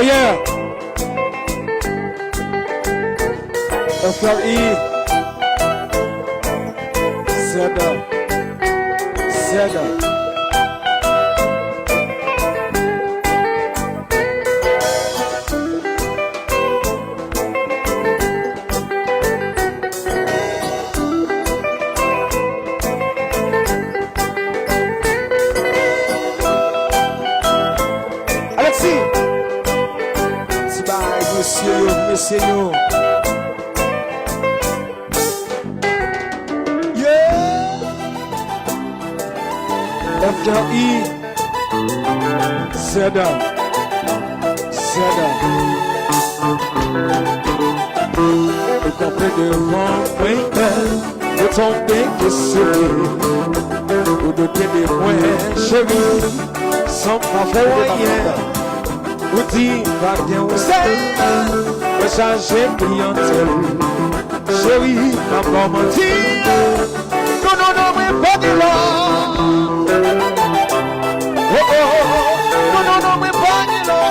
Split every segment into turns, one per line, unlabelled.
yeah. FLE. Seda. Alexis. Monsieur. FLE. Seda. Le complet devant, oui, de tomber que c'est ou de témoins, chérie, sans pas faire rien. Ou dire, va bien, ou c'est, va changer clientèle. Chérie, ma pas mentir, non, mais pas de l'or. Non, mais pas de l'or.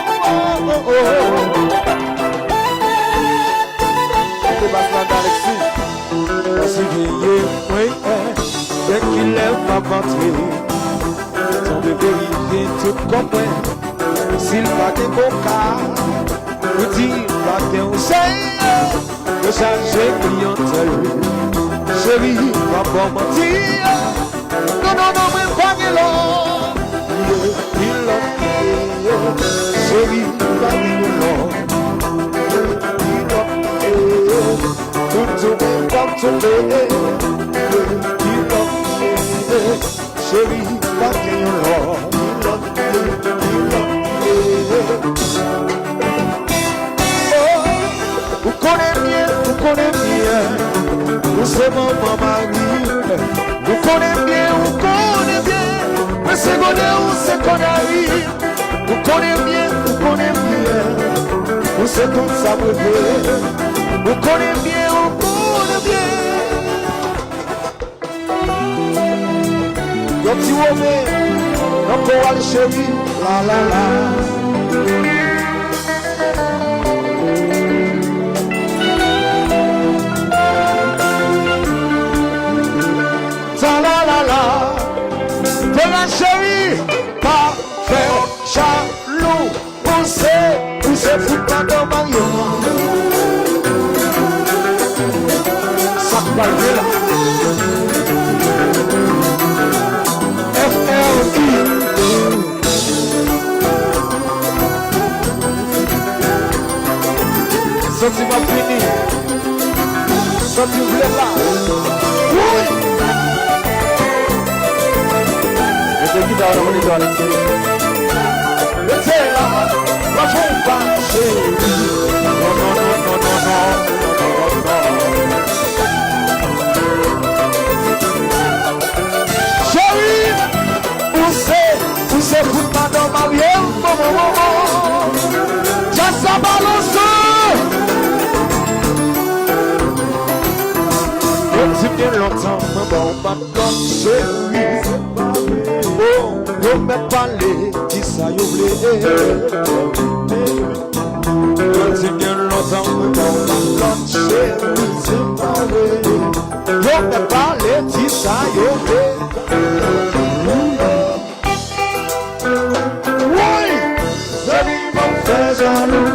Parce qu'il est, oui, dès qu'il lève ma batterie, ton bébé il vient tout comprendre. S'il va des bocas, vous dites, va bien où c'est, de changer clientèle. Chérie, va pas mentir, non, mais pas de l'or. Chérie, va de l'or. Chérie, pas qu'il vous connaissez bien, vous c'est mon mari. Vous connaissez bien, mais c'est qu'on arrive. Vous connaissez bien, vous c'est tout ça me fait. Vous connaissez bien. Yo ti wo me, non ko wali chérie, la. Ta la, de la chérie, pas faire jaloux, on sait foutre pas dans ma gueule. Ça va là. Sentiment fini, sentiment bleu là. Oui. C'est qui dans le c'est là, la font passer. Non. Chérie, où c'est foutre pas dans ma vie, ça balance. Depuis bien longtemps, bon, chérie. Oh, on m'a parlé, dis ça, you depuis bien longtemps, bon, chérie. On m'a parlé, dis ça, you oui, chérie, m'en fait jaloux.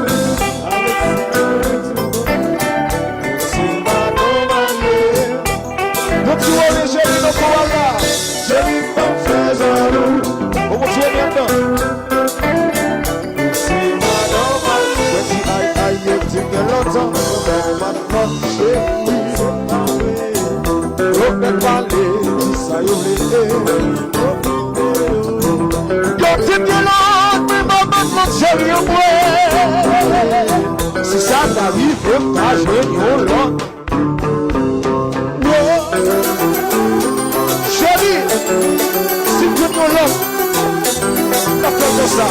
Chérie, pas faire jaloux. On va tuer maintenant. C'est madame, voici aïe, tu me l'entends. Madame, chérie, on peut parler, ça y est. Yo, tu me l'entends, mais maman, chérie, ouais. C'est ça ta vie, faut pas jouer, yo, là. Si tu me l'as, t'as fait ça.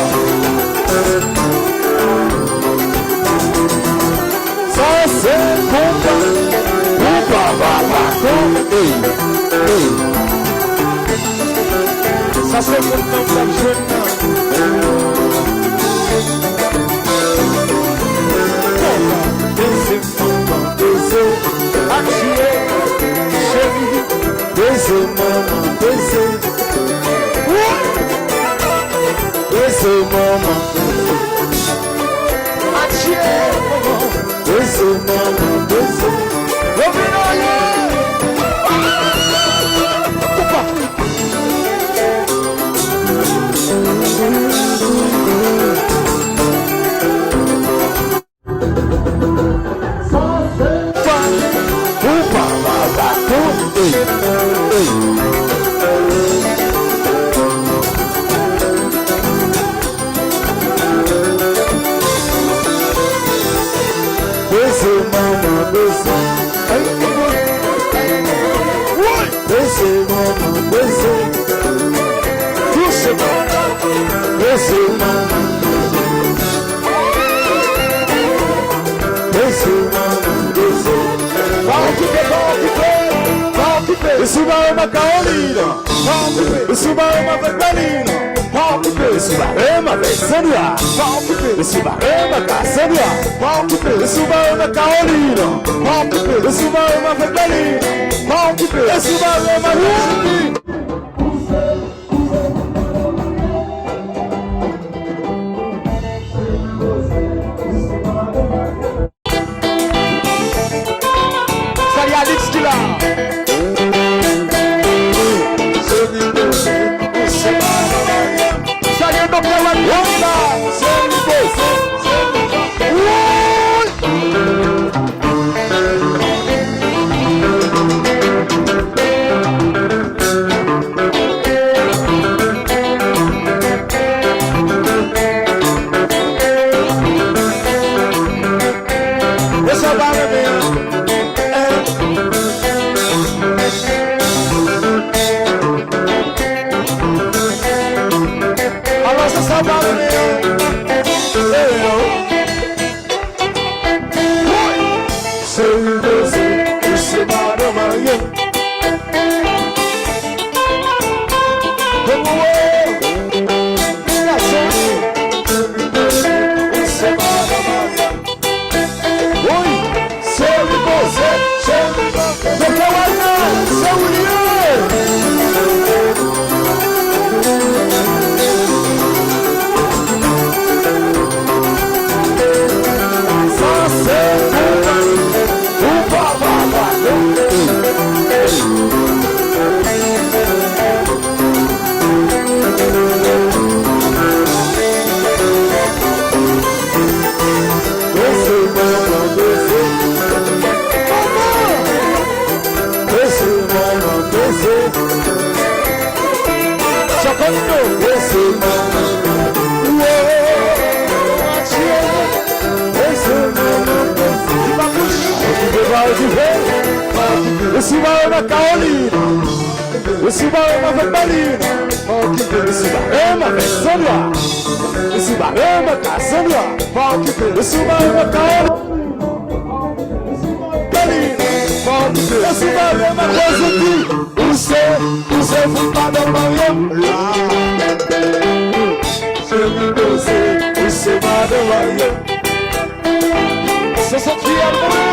Ça c'est bon, ça c'est bon, Suba Caolina, suba uma vermelina, suba uma versania, suba uma caçania, suba uma Caolina, suba uma vermelina, suba uma vermelina. Suba uma Caolina, suba uma vermelina, suba uma versania, suba uma caçania, suba uma Caolina, suba uma coisa aqui, o seu fumado amanhã, o seu fumado amanhã, se sofia amanhã.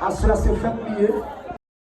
Asura se fait plier.